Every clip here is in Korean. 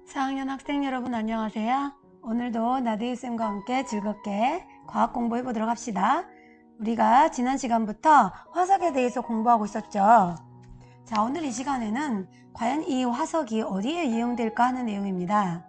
4학년 학생 여러분 안녕하세요. 오늘도 나데이쌤과 함께 즐겁게 과학 공부해 보도록 합시다. 우리가 지난 시간부터 화석에 대해서 공부하고 있었죠. 자, 오늘 이 시간에는 과연 이 화석이 어디에 이용될까 하는 내용입니다.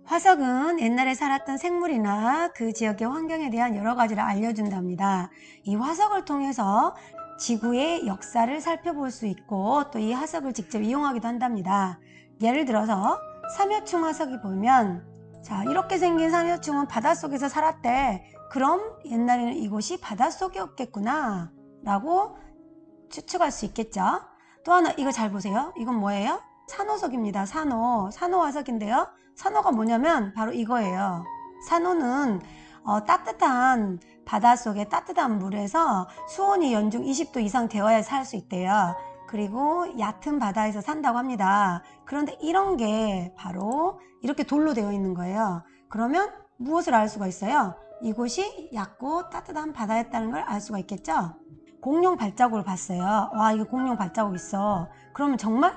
화석은 옛날에 살았던 생물이나 그 지역의 환경에 대한 여러 가지를 알려준답니다. 이 화석을 통해서 지구의 역사를 살펴볼 수 있고 또 이 화석을 직접 이용하기도 한답니다. 예를 들어서 삼엽충 화석이 보면 자, 이렇게 생긴 삼엽충은 바닷속에서 살았대. 그럼 옛날에는 이곳이 바닷속이었겠구나 라고 추측할 수 있겠죠. 또 하나 이거 잘 보세요. 이건 뭐예요? 산호석입니다. 산호 화석인데요. 산호가 뭐냐면 바로 이거예요. 산호는 따뜻한 바닷속에 따뜻한 물에서 수온이 연중 20도 이상 되어야 살 수 있대요. 그리고 얕은 바다에서 산다고 합니다. 그런데 이런 게 바로 이렇게 돌로 되어 있는 거예요. 그러면 무엇을 알 수가 있어요? 이곳이 얕고 따뜻한 바다였다는 걸 알 수가 있겠죠? 공룡 발자국을 봤어요. 와, 이거 공룡 발자국 있어. 그러면 정말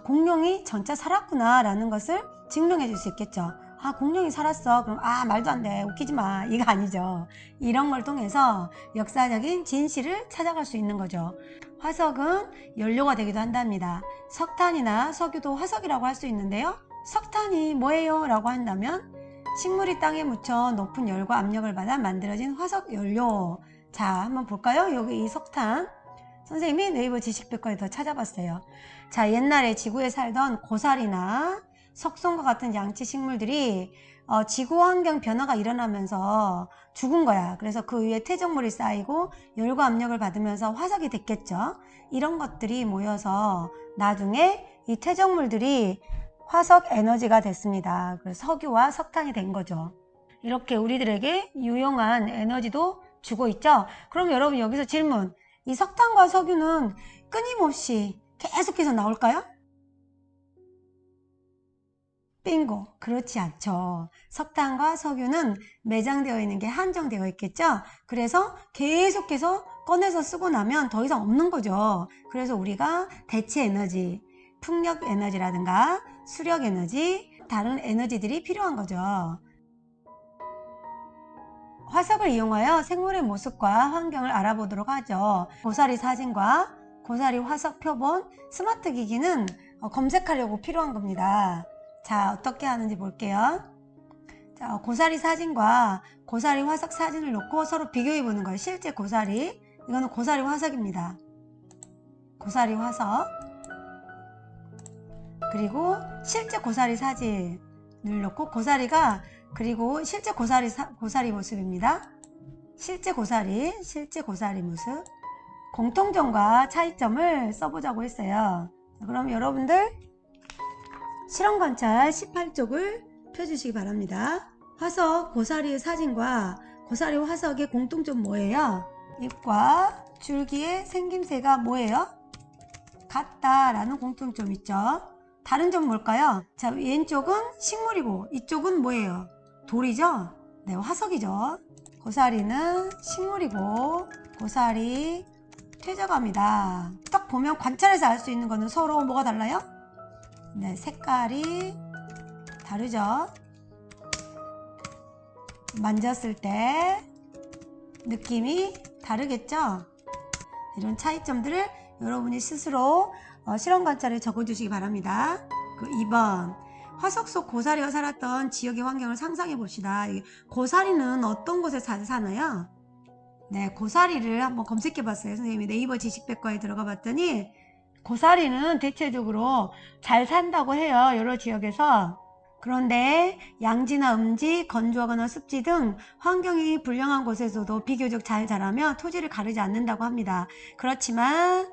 공룡이 진짜 살았구나 라는 것을 증명해 줄 수 있겠죠. 공룡이 살았어. 그럼 말도 안 돼. 웃기지 마. 이거 아니죠. 이런 걸 통해서 역사적인 진실을 찾아갈 수 있는 거죠. 화석은 연료가 되기도 한답니다. 석탄이나 석유도 화석이라고 할 수 있는데요. 석탄이 뭐예요? 라고 한다면 식물이 땅에 묻혀 높은 열과 압력을 받아 만들어진 화석 연료. 자, 한번 볼까요? 여기 이 석탄. 선생님이 네이버 지식백과에 더 찾아봤어요. 자, 옛날에 지구에 살던 고사리나 석송과 같은 양치 식물들이 지구 환경 변화가 일어나면서 죽은 거야. 그래서 그 위에 퇴적물이 쌓이고 열과 압력을 받으면서 화석이 됐겠죠. 이런 것들이 모여서 나중에 이 퇴적물들이 화석 에너지가 됐습니다. 그래서 석유와 석탄이 된 거죠. 이렇게 우리들에게 유용한 에너지도 주고 있죠. 그럼 여러분 여기서 질문. 이 석탄과 석유는 끊임없이 계속해서 나올까요? 빙고. 그렇지 않죠. 석탄과 석유는 매장되어 있는 게 한정되어 있겠죠. 그래서 계속해서 꺼내서 쓰고 나면 더 이상 없는 거죠. 그래서 우리가 대체 에너지, 풍력 에너지라든가 수력 에너지, 다른 에너지들이 필요한 거죠. 화석을 이용하여 생물의 모습과 환경을 알아보도록 하죠. 고사리 사진과 고사리 화석 표본, 스마트 기기는 검색하려고 필요한 겁니다. 자, 어떻게 하는지 볼게요. 자, 고사리 사진과 고사리 화석 사진을 놓고 서로 비교해 보는 거예요. 실제 고사리, 이거는 고사리 화석입니다. 고사리 화석, 그리고 실제 고사리 사진을 놓고 고사리가 그리고 실제 고사리 모습입니다. 실제 고사리 모습. 공통점과 차이점을 써보자고 했어요. 그럼 여러분들 실험 관찰 18쪽을 펴주시기 바랍니다. 화석 고사리의 사진과 고사리 화석의 공통점 뭐예요? 잎과 줄기의 생김새가 뭐예요? 같다라는 공통점 있죠. 다른 점 뭘까요? 자, 왼쪽은 식물이고 이쪽은 뭐예요? 돌이죠? 네, 화석이죠. 고사리는 식물이고 고사리 퇴적합니다. 딱 보면 관찰해서 알 수 있는 거는 서로 뭐가 달라요? 네, 색깔이 다르죠. 만졌을 때 느낌이 다르겠죠. 이런 차이점들을 여러분이 스스로 실험 관찰에 적어주시기 바랍니다. 2번 화석 속 고사리가 살았던 지역의 환경을 상상해 봅시다. 고사리는 어떤 곳에 사나요? 네, 고사리를 한번 검색해 봤어요. 선생님이 네이버 지식백과에 들어가 봤더니 고사리는 대체적으로 잘 산다고 해요. 여러 지역에서. 그런데 양지나 음지, 건조하거나 습지 등 환경이 불량한 곳에서도 비교적 잘 자라며 토지를 가르지 않는다고 합니다. 그렇지만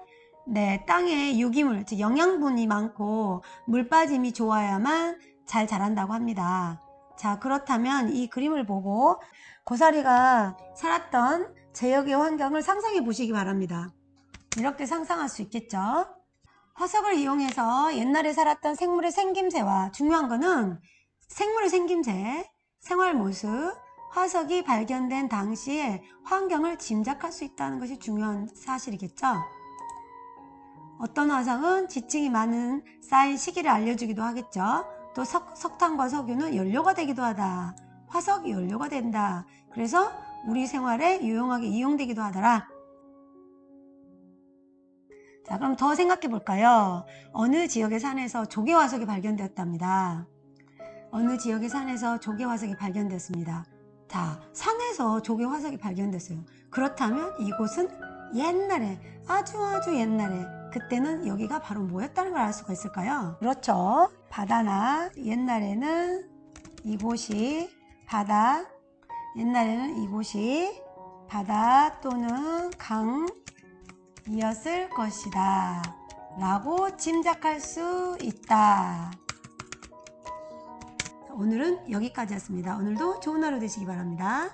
네, 땅에 유기물, 즉 영양분이 많고 물 빠짐이 좋아야만 잘 자란다고 합니다. 자, 그렇다면 이 그림을 보고 고사리가 살았던 지역의 환경을 상상해 보시기 바랍니다. 이렇게 상상할 수 있겠죠. 화석을 이용해서 옛날에 살았던 생물의 생김새와 중요한 거는 생물의 생김새, 생활 모습, 화석이 발견된 당시에 환경을 짐작할 수 있다는 것이 중요한 사실이겠죠. 어떤 화석은 지층이 많은 쌓인 시기를 알려주기도 하겠죠. 또 석탄과 석유는 연료가 되기도 하다. 화석이 연료가 된다. 그래서 우리 생활에 유용하게 이용되기도 하더라. 자, 그럼 더 생각해 볼까요? 어느 지역의 산에서 조개 화석이 발견되었답니다. 어느 지역의 산에서 조개 화석이 발견됐습니다. 자, 산에서 조개 화석이 발견됐어요. 그렇다면 이곳은 옛날에, 아주 옛날에, 그때는 여기가 바로 뭐였다는 걸 알 수가 있을까요? 그렇죠. 바다나 옛날에는 이곳이 바다, 옛날에는 이곳이 바다 또는 강이었을 것이다 라고 짐작할 수 있다. 오늘은 여기까지였습니다. 오늘도 좋은 하루 되시기 바랍니다.